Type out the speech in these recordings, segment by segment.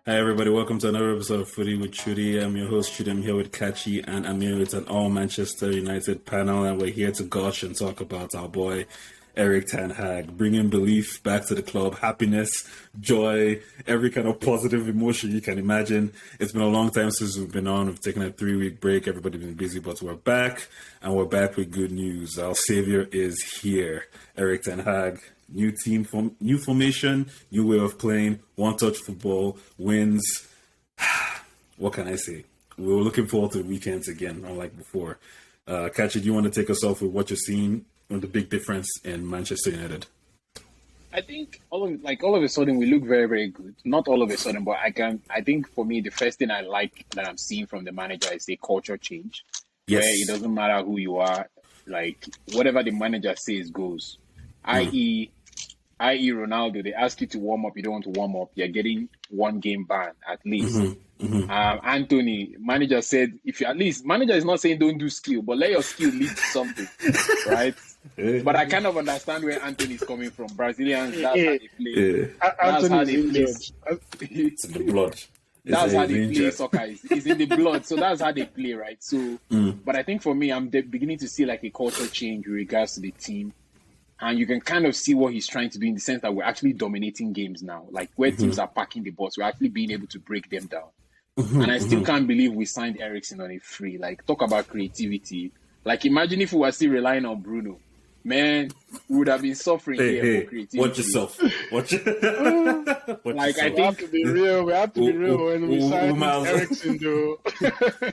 Hi everybody, welcome to another episode of Footy with Chudy. I'm your host Chudy. I'm here with Kachi and Aminu. It's an all Manchester United panel, and we're here to gush and talk about our boy Ten Hag, bringing belief back to the club, happiness, joy, every kind of positive emotion you can imagine. It's been a long time since we've been on. We've taken a 3-week break. Everybody's been busy, but we're back, and we're back with good news. Our savior is here, Ten Hag. New team, new formation, new way of playing, one-touch football, wins. What can I say? We were looking forward to the weekends again, unlike before. Kachi, do you want to take us off with what you're seeing on the big difference in Manchester United? I think all of a sudden we look very, very good. Not all of a sudden, but I think for me, the first thing I like that I'm seeing from the manager is a culture change. Yes. Where it doesn't matter who you are, like whatever the manager says goes. I.e. Ronaldo, they ask you to warm up, you don't want to warm up, you're getting one game ban at least. Anthony, manager said, manager is not saying don't do skill, but let your skill lead to something, right? But I kind of understand where Anthony's coming from. Brazilians, that's how they play. That's how they play. It's in the blood. That's how they play soccer. It's in the blood, so that's how they play, right? So, but I think for me, I'm beginning to see like a culture change with regards to the team. And you can kind of see what he's trying to do in the sense that we're actually dominating games now. Like where teams are packing the bus, we're actually being able to break them down. And I still can't believe we signed Eriksen on a free. Like, talk about creativity. Like, imagine if we were still relying on Bruno. Man, we would have been suffering here for creativity. Watch yourself. Watch like, I think we have to be real. We have to be real when we sign Eriksen, though.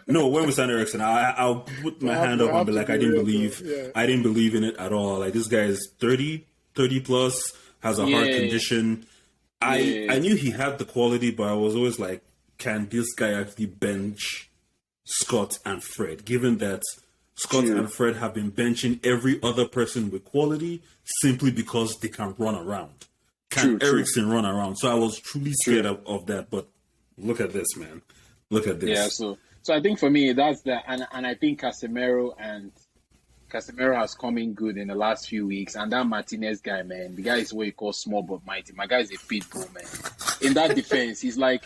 No, when we sign Eriksen, I'll put my hand up and be like, I didn't believe in it at all. Like, this guy is 30 plus, has a heart condition. I knew he had the quality, but I was always like, can this guy actually bench Scott and Fred? Given that Scott and Fred have been benching every other person with quality simply because they can run around. Can Eriksen run around? So I was truly scared of that. But look at this, man. Look at this. Yeah, so I think for me, that's that. And I think Casemiro has come in good in the last few weeks. And that Martinez guy, man, the guy is what you call small but mighty. My guy is a pit bull, man. In that defense, he's like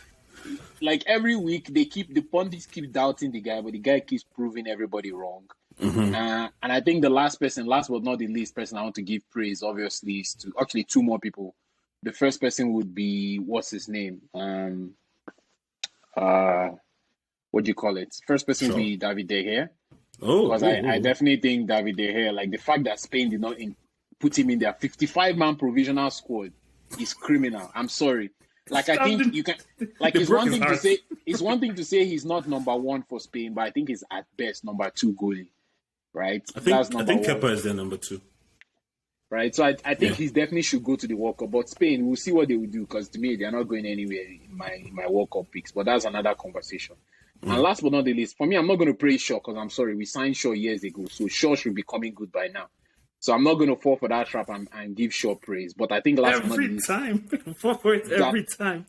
every week the pundits keep doubting the guy, but the guy keeps proving everybody wrong. And I think the last but not the least person I want to give praise, obviously, is to actually two more people. The first person would be, what's his name? What do you call it? First person would be David De Gea. Because I definitely think David De Gea, like the fact that Spain did not put him in their 55-man provisional squad is criminal. I'm sorry. Like, I think you can, like, it's one thing to say he's not number one for Spain, but I think he's at best number 2 goalie, right? I think Kepa is their number 2. Right, so I think he definitely should go to the World Cup. But Spain, we'll see what they will do, because to me, they're not going anywhere in my World Cup picks. But that's another conversation. And last but not the least, for me, I'm not going to praise Shaw, because I'm sorry, we signed Shaw years ago, so Shaw should be coming good by now. So I'm not going to fall for that trap and give Shaw praise. But I think every time.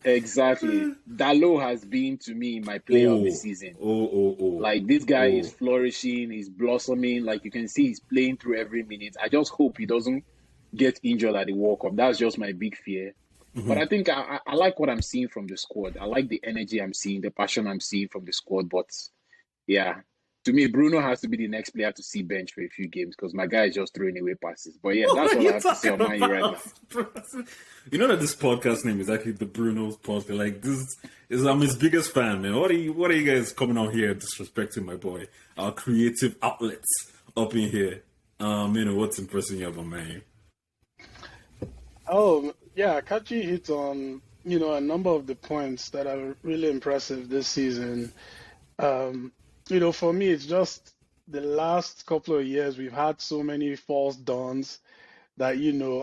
Exactly. Dalot has been, to me, my player of the season. Like, this guy is flourishing, he's blossoming. Like, you can see he's playing through every minute. I just hope he doesn't get injured at the World Cup. That's just my big fear. But I think I like what I'm seeing from the squad. I like the energy I'm seeing, the passion I'm seeing from the squad. But, yeah. To me, Bruno has to be the next player to see bench for a few games, because my guy is just throwing away passes. But yeah, that's what I have to say on Man U right now. You know that this podcast name is actually the Bruno's podcast. Like, I'm his biggest fan, man. What are you guys coming on here disrespecting my boy? Our creative outlets up in here. What's impressing you about Man U? Oh yeah, Kachi hit on a number of the points that are really impressive this season. For me, it's just the last couple of years we've had so many false dawns that,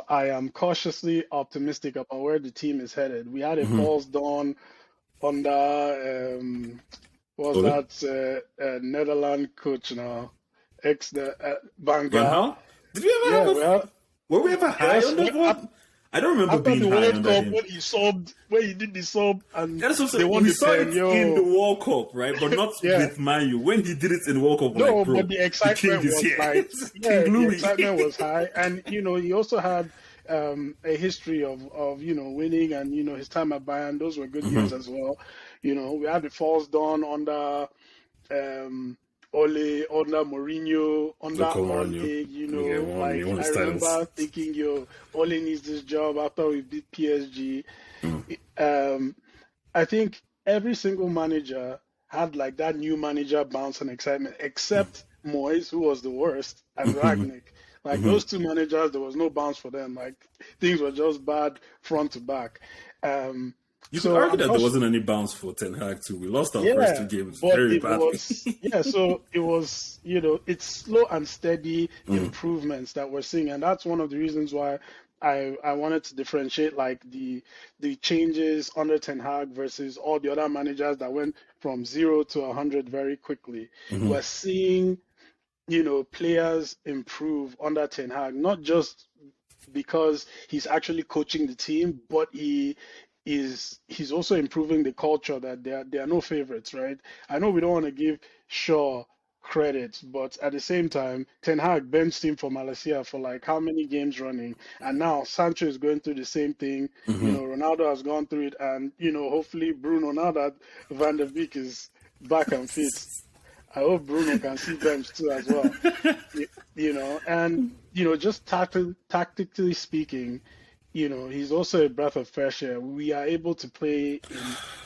I am cautiously optimistic about where the team is headed. We had a false dawn under, Netherlands coach now, Van Gaal. Did we ever were we ever high on that one? I don't remember being high on that. When he did the sub, and they won in the World Cup, right? But not with Man U. When he did it in the World Cup, but the excitement was like, the excitement was high, and he also had a history of winning, and his time at Bayern, those were good years as well. We had the falls done under Ole, under Mourinho, under Ole. I remember thinking, Ole needs this job after we beat PSG. I think every single manager had like that new manager bounce and excitement, except Moyes, who was the worst, and Ragnick. Like those two managers, there was no bounce for them. Like things were just bad front to back. You could argue that there wasn't any bounce for Ten Hag too. We lost our first 2 games very badly. So it was, it's slow and steady improvements that we're seeing, and that's one of the reasons why I wanted to differentiate like the changes under Ten Hag versus all the other managers that went from 0 to 100 very quickly. We're seeing, players improve under Ten Hag, not just because he's actually coaching the team, but he's also improving the culture that there are no favorites, right? I know we don't want to give Shaw credit, but at the same time, Ten Hag benched him for Malaysia for like how many games running, and now Sancho is going through the same thing. Ronaldo has gone through it, and hopefully Bruno, now that Van der Beek is back and fit, I hope Bruno can see bench too as well. Just tactically speaking, he's also a breath of fresh air. We are able to play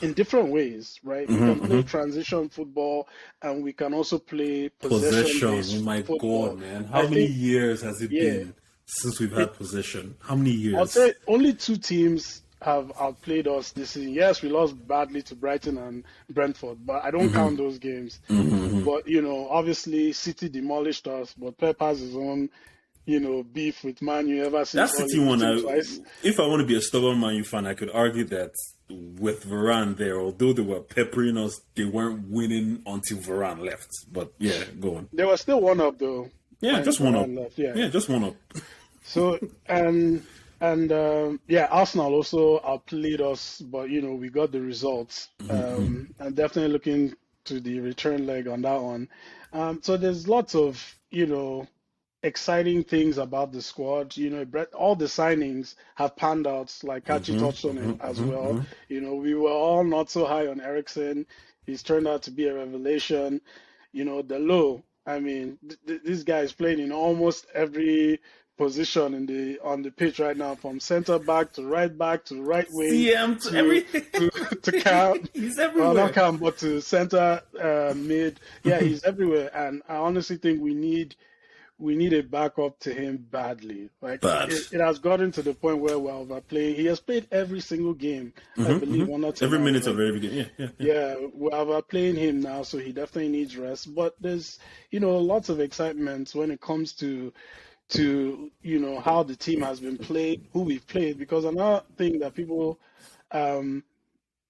in different ways, right? We can play transition football, and we can also play possession. Oh my football. God, man! How many years has it been since we've had possession? How many years? I'll say only 2 teams have outplayed us this season. Yes, we lost badly to Brighton and Brentford, but I don't count those games. But obviously City demolished us, but Pep has his own beef with Man U ever since. That's the City one. If I want to be a stubborn Man U fan, I could argue that with Varane there, although they were peppering us, they weren't winning until Varane left. But yeah, go on. They were still 1-up though. Yeah, just 1-up. Left. Yeah, just 1-up. So Arsenal also outplayed us, but we got the results. I'm definitely looking to the return leg on that one. So there's lots of exciting things about the squad. All the signings have panned out, like Kachi touched on it as well. We were all not so high on Eriksen. He's turned out to be a revelation. Dalot, I mean, this guy is playing in almost every position on the pitch right now, from center back to right wing, to cam. He's everywhere. Well, not cam, but to center mid. Yeah, he's everywhere, and I honestly think we need a backup to him badly. Like it has gotten to the point where we're overplaying. He has played every single game, I believe, one or two. Every minute of every game. Yeah, we're overplaying him now, so he definitely needs rest. But there's lots of excitement when it comes to how the team has been played, who we've played, because another thing that people are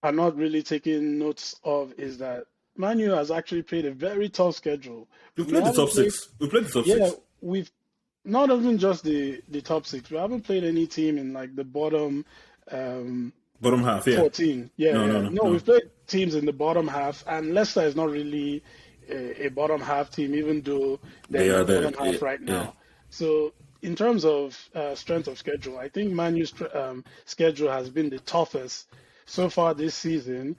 not really taking notes of is that Man U has actually played a very tough schedule. We played the top 6. We played the top 6. Yeah, we've not even just the top 6. We haven't played any team in like the bottom half, 14. No, we've played teams in the bottom half, and Leicester is not really a bottom half team, even though they're in the bottom half right now. So in terms of strength of schedule, I think Man U's schedule has been the toughest so far this season,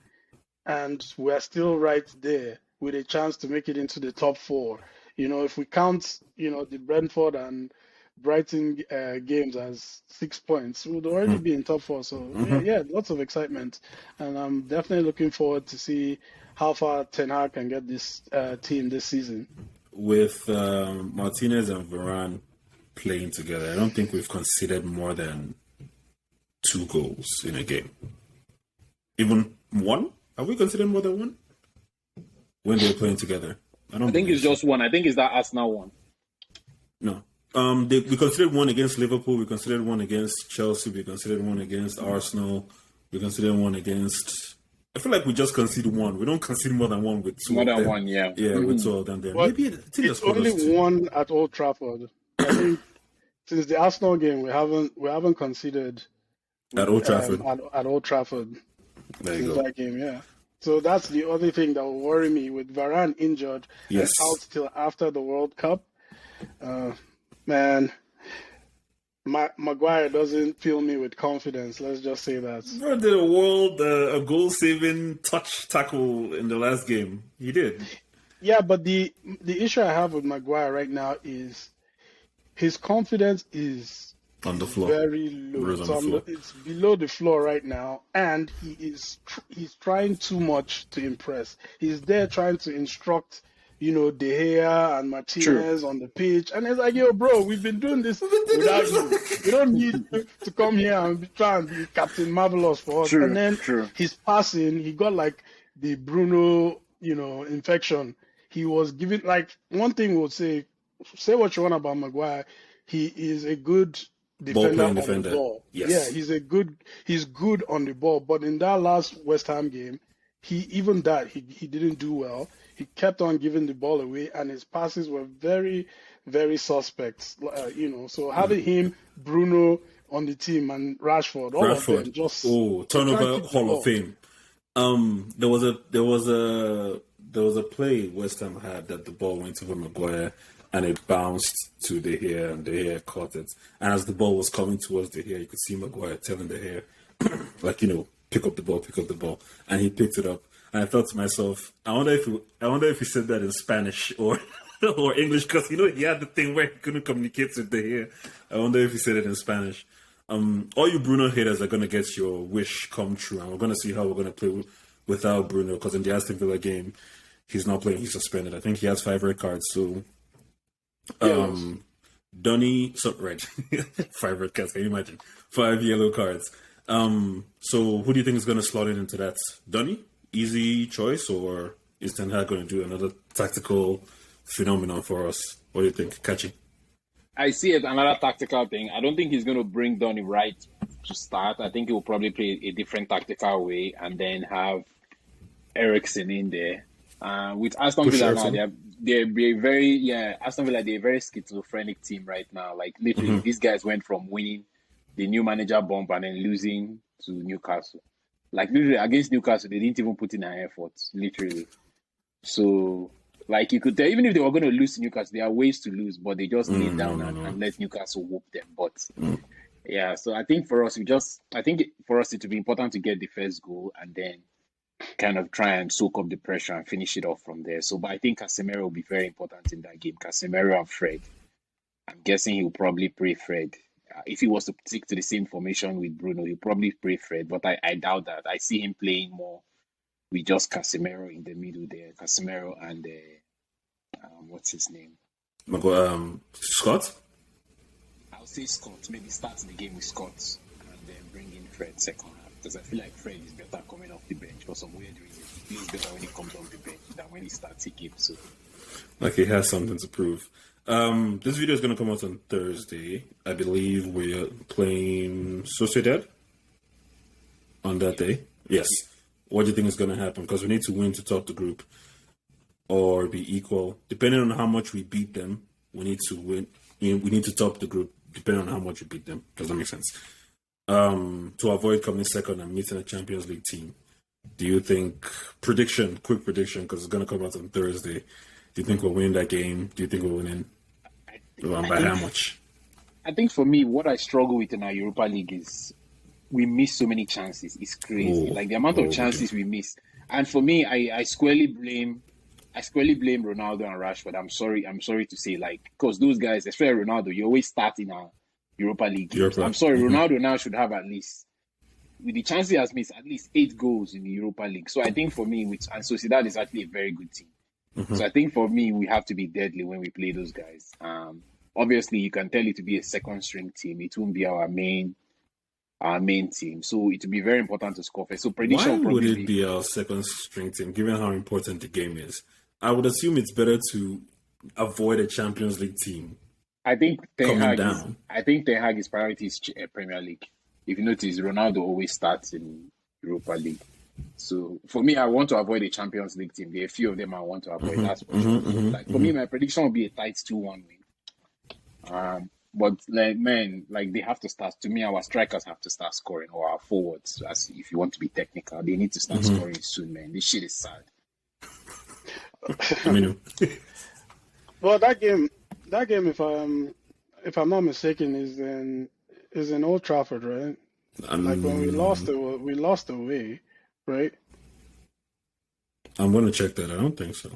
and we're still right there with a chance to make it into the top 4. If we count, the Brentford and Brighton games as 6 points, we would already be in top 4. So lots of excitement, and I'm definitely looking forward to see how far Ten Hag can get this team this season. With Martinez and Varane playing together, I don't think we've conceded more than 2 goals in a game. Even 1? Have we considered more than 1? When they're playing together? I think it's just 1. I think it's that Arsenal one. No. We considered 1 against Liverpool. We considered 1 against Chelsea. We considered 1 against Arsenal. We considered 1 against... I feel like we just concede 1. We don't concede more than 1 with 2 more of them. More than 1, yeah. Yeah, with 2 of them there. Maybe it's only 1 at Old Trafford. I think since the Arsenal game, we haven't conceded at Old Trafford. At Old Trafford. There you since go. That game, yeah. So that's the only thing that will worry me, with Varane injured and out till after the World Cup. Man, Maguire doesn't fill me with confidence. Let's just say that. Bro did a goal-saving touch tackle in the last game. He did. Yeah, but the issue I have with Maguire right now is his confidence is on the floor, very low. It's below the floor right now, and he's trying too much to impress. He's there trying to instruct, De Gea and Martinez on the pitch, and it's like, yo, bro, we've been doing this without you. We don't need to come here and try and be Captain Marvelous for us. And then his passing, he got like the Bruno, infection. He was giving, like, one thing we'll say what you want about Maguire. He is a good defender on the ball. Yes. Yeah, he's good on the ball. But in that last West Ham game, he didn't do well. He kept on giving the ball away, and his passes were very, very suspect. So having him, Bruno on the team, and Rashford, all of them just turnover Hall of Fame. There was a play West Ham had that the ball went over Maguire and it bounced to De Gea and De Gea caught it. And as the ball was coming towards De Gea, you could see Maguire telling De Gea, pick up the ball. And he picked it up. And I thought to myself, I wonder if he said that in Spanish or or English, because he had the thing where he couldn't communicate with De Gea. I wonder if he said it in Spanish. All you Bruno haters are going to get your wish come true, and we're going to see how we're going to play without Bruno, because in the Aston Villa game, he's not playing, he's suspended. I think he has 5 red cards, so... Donny, red. 5 red cards, can you imagine? 5 yellow cards. So who do you think is going to slot into that? Donny? Easy choice, or is Ten Hag going to do another tactical phenomenon for us? What do you think, Kachi? I see it another tactical thing. I don't think he's going to bring Donny right to start. I think he will probably play a different tactical way and then have Eriksen in there. With Aston Villa now, they're very Aston Villa, they're a very schizophrenic team right now. Like literally, these guys went from winning the new manager bump and then losing to Newcastle. Like literally against Newcastle, they didn't even put in an effort, literally. So like you could tell, even if they were going to lose to Newcastle, there are ways to lose, but they just laid down and let Newcastle whoop them. But so I think for us, it would be important to get the first goal and then kind of try and soak up the pressure and finish it off from there. So, but I think Casemiro will be very important in that game. Casemiro and Fred. I'm guessing he'll probably play Fred. If he was to stick to the same formation with Bruno, he'll probably play Fred. But I doubt that. I see him playing more with just Casemiro in the middle there. Casemiro and what's his name? Scott? I'll say Scott. Maybe start the game with Scott and then bring in Fred second half. Because I feel like Fred is better coming off the bench for some weird reason. He feels better when he comes off the bench than when he starts a game. So, like he has something to prove. This video is going to come out on Thursday. I believe we're playing Sociedad on that day. Yes. What do you think is going to happen? Because we need to win to top the group or be equal. Depending on how much we beat them, we need to win. We need to top the group depending on how much we beat them. Does that make sense? To avoid coming second and meeting a Champions League team. Do you think, quick prediction, because it's going to come out on Thursday, do you think we'll win that game? Do you think we'll win by how much? I think for me, what I struggle with in our Europa League is we miss so many chances. It's crazy. Like the amount of chances we miss. And for me, I squarely blame Ronaldo and Rashford. I'm sorry to say, like, because those guys, especially Ronaldo, you always start in our Europa League games. I'm sorry, Ronaldo now should have at least, with the chances he has missed, at least 8 goals in the Europa League. So I think for me, and Sociedad is actually a very good team. So I think for me, we have to be deadly when we play those guys. Obviously, you can tell it to be a second string team. It won't be our main team. So it will be very important to score first. So prediction Why would it be our second string team, given how important the game is? I would assume it's better to avoid a Champions League team. I think Ten Hag's priority is Premier League. If you notice, Ronaldo always starts in Europa League. So for me, I want to avoid a Champions League team. There are a few of them I want to avoid. That's for sure. For me, my prediction will be a tight 2-1 win. But they have to start. To me, our strikers have to start scoring, or our forwards. As if you want to be technical, they need to start scoring soon, man. This shit is sad. Well, that game, if if I'm not mistaken, is in Old Trafford, right? Like when we lost away, right? I'm gonna check that. I don't think so.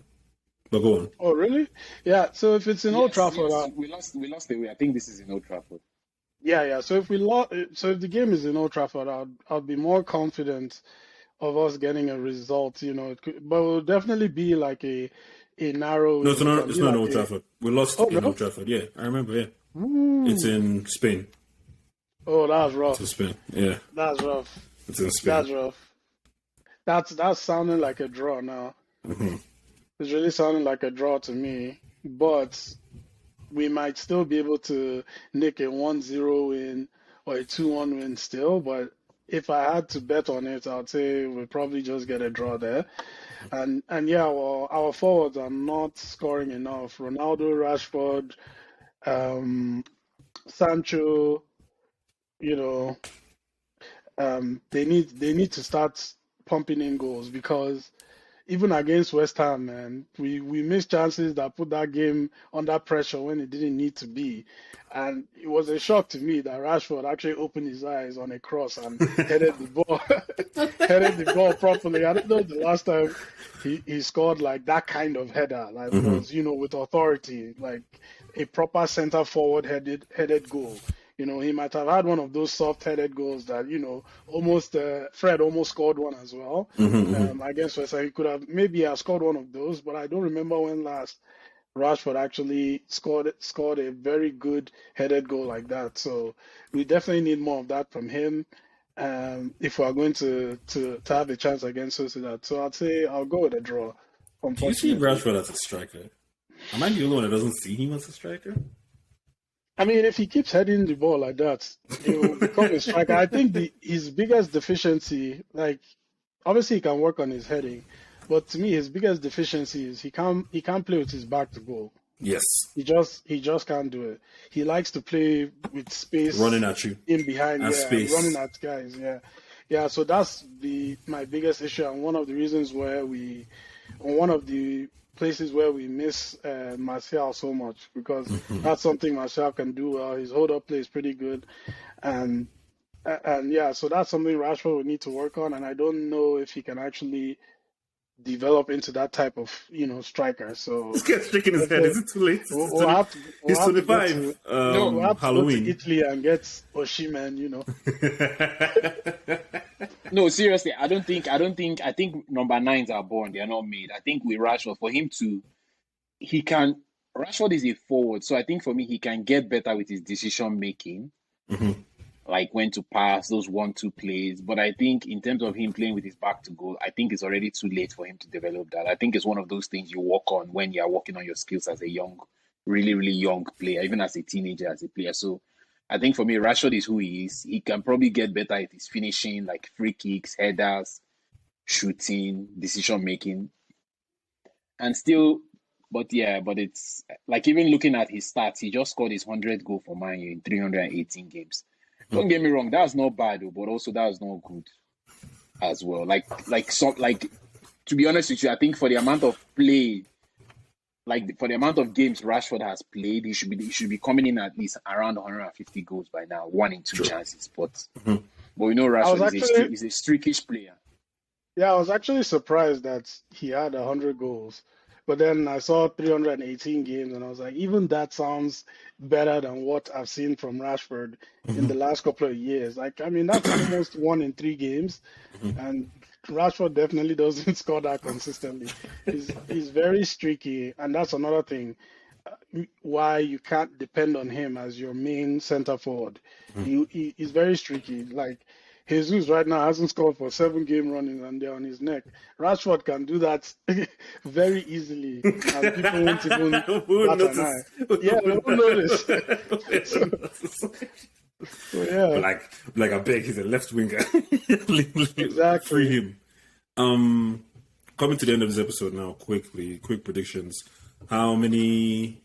But go on. Oh, really? Yeah. So if it's in Old Trafford, yes, we lost away. I think this is in Old Trafford. yeah. So if if the game is in Old Trafford, I'd be more confident of us getting a result. But it will definitely be like a narrow No, win. it's not in Old Trafford. We lost Oh, in no? Old Trafford. Yeah, I remember. Yeah, Ooh. it's in Spain. Oh, that's rough. It's in Spain. Yeah, That's rough. it's in Spain. That's rough. That's sounding like a draw now. Mm-hmm. It's really sounding like a draw to me. But we might still be able to nick a 1-0 win or a 2-1 win still. But if I had to bet on it, I'd say we'll probably just get a draw there. And yeah, well, our forwards are not scoring enough. Ronaldo, Rashford, Sancho, they need to start pumping in goals because even against West Ham, man, we missed chances that put that game under pressure when it didn't need to be. And it was a shock to me that Rashford actually opened his eyes on a cross and headed the ball headed the ball properly. I don't know the last time he scored like that kind of header, like was, with authority, like a proper center forward headed goal. He might have had one of those soft-headed goals that, almost Fred almost scored one as well. Against West Ham. He could have maybe scored one of those, but I don't remember when last Rashford actually scored a very good headed goal like that. So we definitely need more of that from him if we are going to have a chance against Sociedad. So I'd say I'll go with a draw. Do you see Rashford as a striker? Am I the only one that doesn't see him as a striker? I mean, if he keeps heading the ball like that, he will become a striker. I think his biggest deficiency, like, obviously he can work on his heading, but to me, his biggest deficiency is he can't play with his back to goal. Yes. He just can't do it. He likes to play with space, running at you, in behind, and space, running at guys, yeah. So that's my biggest issue, and one of the reasons one of the places where we miss Martial so much, because that's something Martial can do well. His hold-up play is pretty good, and yeah, so that's something Rashford would need to work on, and I don't know if he can actually develop into that type of striker. So this guy's shaking his head. Is it too late? He's 25. We'll have to Halloween. go to Italy and get Osimhen. No, seriously, I think number 9s are born. They are not made. I think with Rashford, for him Rashford is a forward, so I think for me he can get better with his decision making. Like when to pass those 1-2 plays. But I think in terms of him playing with his back to goal, I think it's already too late for him to develop that. I think it's one of those things you work on when you're working on your skills as a young, really, really young player, even as a teenager, as a player. So I think for me, Rashford is who he is. He can probably get better at his finishing, like free kicks, headers, shooting, decision making. And still, but it's like, even looking at his stats, he just scored his 100th goal for Man U in 318 games. Don't get me wrong, that's not bad, but also that's not good as well. Like to be honest with you, I think for the amount of play, for the amount of games Rashford has played, he should be coming in at least around 150 goals by now, 1 in 2 chances. But Rashford is a streakish player. Yeah, I was actually surprised that he had 100 goals. But then I saw 318 games, and I was like, even that sounds better than what I've seen from Rashford in the last couple of years. Like, I mean, that's almost 1 in 3 games, and Rashford definitely doesn't score that consistently. He's very streaky, and that's another thing why you can't depend on him as your main center forward. He's very streaky. Like, Jesus right now hasn't scored for 7 game running and they're on his neck. Rashford can do that very easily, and people won't even bat an eye. Yeah, they won't notice. So, yeah. Like I beg, he's a left winger. Exactly. Free him. Coming to the end of this episode now, quick predictions. How many?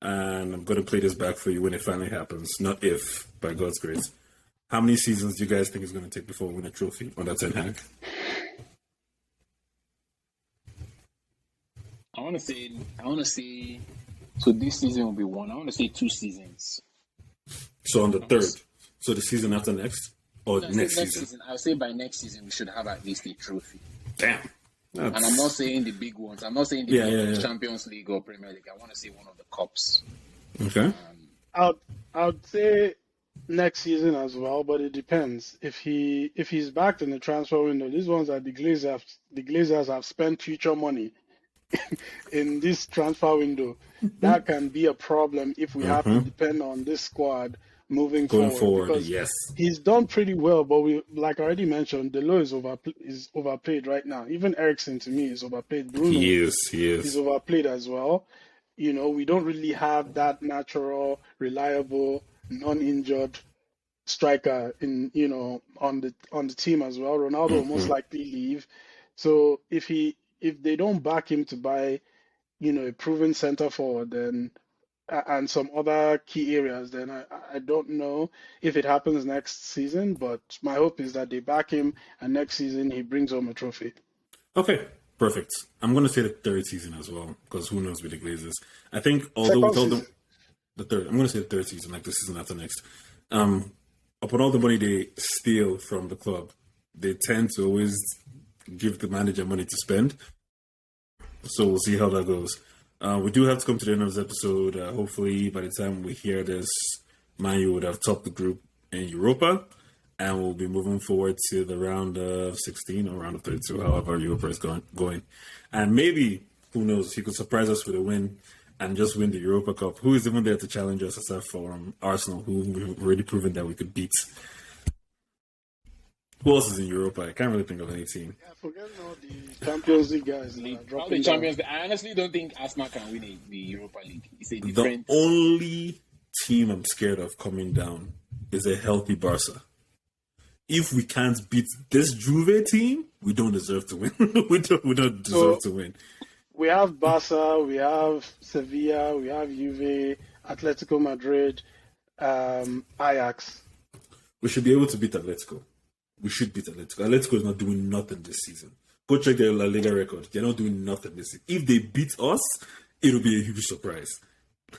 And I'm going to play this back for you when it finally happens. Not if, by God's grace. How many seasons do you guys think it's going to take before we win a trophy on that Ten Hag? I want to say. So this season will be 1. I want to say 2 seasons. So on the 3rd. So the season after next? Or next season? I'll say by next season we should have at least a trophy. Damn. And I'm not saying the big ones. I'm not saying the Champions League or Premier League. I want to say one of the cups. Okay. I'd say next season as well, but it depends. If he's backed in the transfer window, these ones are the Glazers have spent future money in this transfer window. That can be a problem if we have to depend on this squad moving forward. Because yes. He's done pretty well, but like I already mentioned, Delo is overplayed right now. Even Eriksen to me is overplayed. Bruno he is. He's overplayed as well. We don't really have that natural, reliable, non-injured striker on the team as well. Ronaldo will most likely leave. So if they don't back him to buy, a proven center forward, then and some other key areas, then I don't know if it happens next season, but my hope is that they back him and next season he brings home a trophy. Okay, perfect. I'm going to say the 3rd season as well, because who knows with the Glazers. I think, although we told them the 3rd, I'm going to say the 3rd season, like the season after next. Upon all the money they steal from the club, they tend to always give the manager money to spend. So we'll see how that goes. We do have to come to the end of this episode. Hopefully, by the time we hear this, Man U would have topped the group in Europa, and we'll be moving forward to the round of 16 or round of 32, however Europa is going. And maybe, who knows, he could surprise us with a win and just win the Europa Cup. Who is even there to challenge us except for Arsenal, who we've already proven that we could beat? Who else is in Europa? I can't really think of any team. Yeah, forgetting all the Champions League guys. All the Champions League. I honestly don't think Arsenal can win the Europa League. It's a different... The only team I'm scared of coming down is a healthy Barca. If we can't beat this Juve team, we don't deserve to win. we don't deserve to win. We have Barca, we have Sevilla, we have Juve, Atletico Madrid, Ajax. We should be able to beat Atletico. We should beat Atletico. Atletico is not doing nothing this season. Go check their La Liga record. They're not doing nothing this season. If they beat us, it'll be a huge surprise.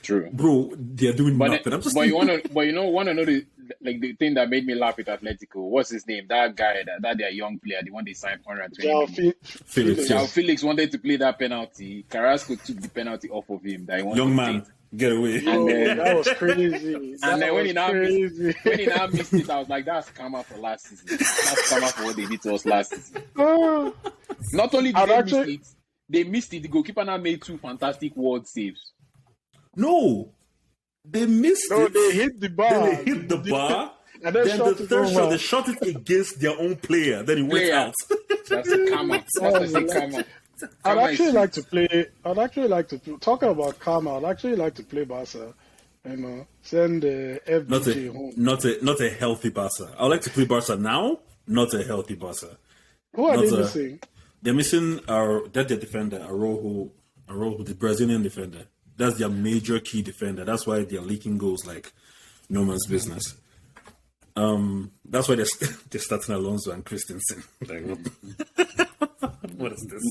True, bro. They're doing nothing. You want to know the thing that made me laugh with Atletico? What's his name? That guy, that their young player, the one they signed for 120 million. Felix wanted to play that penalty. Carrasco took the penalty off of him. That he young man. Get away. And then, that was crazy. And then when he now missed it, I was like, that's karma for last season. That's karma for what they did to us last season. Not only did they missed it, the goalkeeper now made 2 fantastic world saves. No, they missed it. They hit the bar. Then they hit the bar. And then the 3rd shot, they shot it against their own player. Then he went out. That's the karma. That's the karma. I'd actually like to talk about karma. I'd actually like to play Barca. Send FBJ home. Not a healthy Barca. I'd like to play Barca now. Not a healthy Barca. Who are they missing? They're missing their defender, Araujo, the Brazilian defender. That's their major key defender. That's why they're leaking goals like no man's business. That's why they're starting Alonso and Christensen. What is this?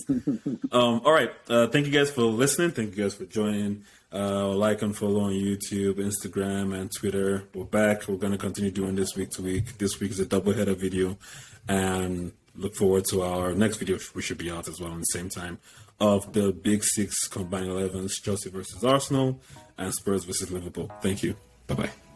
All right. Thank you guys for listening. Thank you guys for joining. Like and follow on YouTube, Instagram, and Twitter. We're back. We're going to continue doing this week to week. This week is a double-header video. And look forward to our next video, which should be out as well at the same time, of the Big Six combined 11s, Chelsea versus Arsenal and Spurs versus Liverpool. Thank you. Bye-bye.